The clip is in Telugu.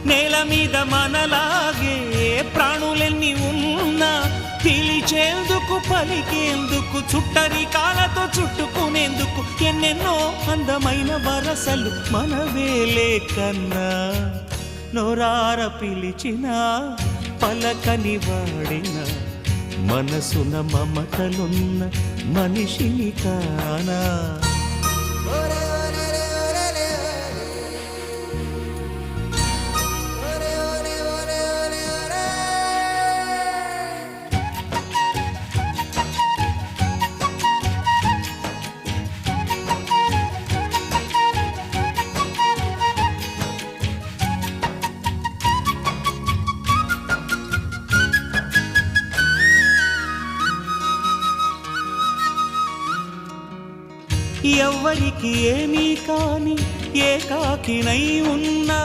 నేల మీద మనలాగే ప్రాణులెన్ని ఉన్నా పిలిచేందుకు పలికేందుకు చుట్టరికాలతో చుట్టుకునేందుకు ఎన్నెన్నో అందమైన వరసలు మనవేలే కన్నా నోరార పిలిచిన పలకని వాడిన మనసున మమతలున్న మనిషిని కానా ఎవ్వరికి ఏమీ కాని ఏకాకినై ఉన్నా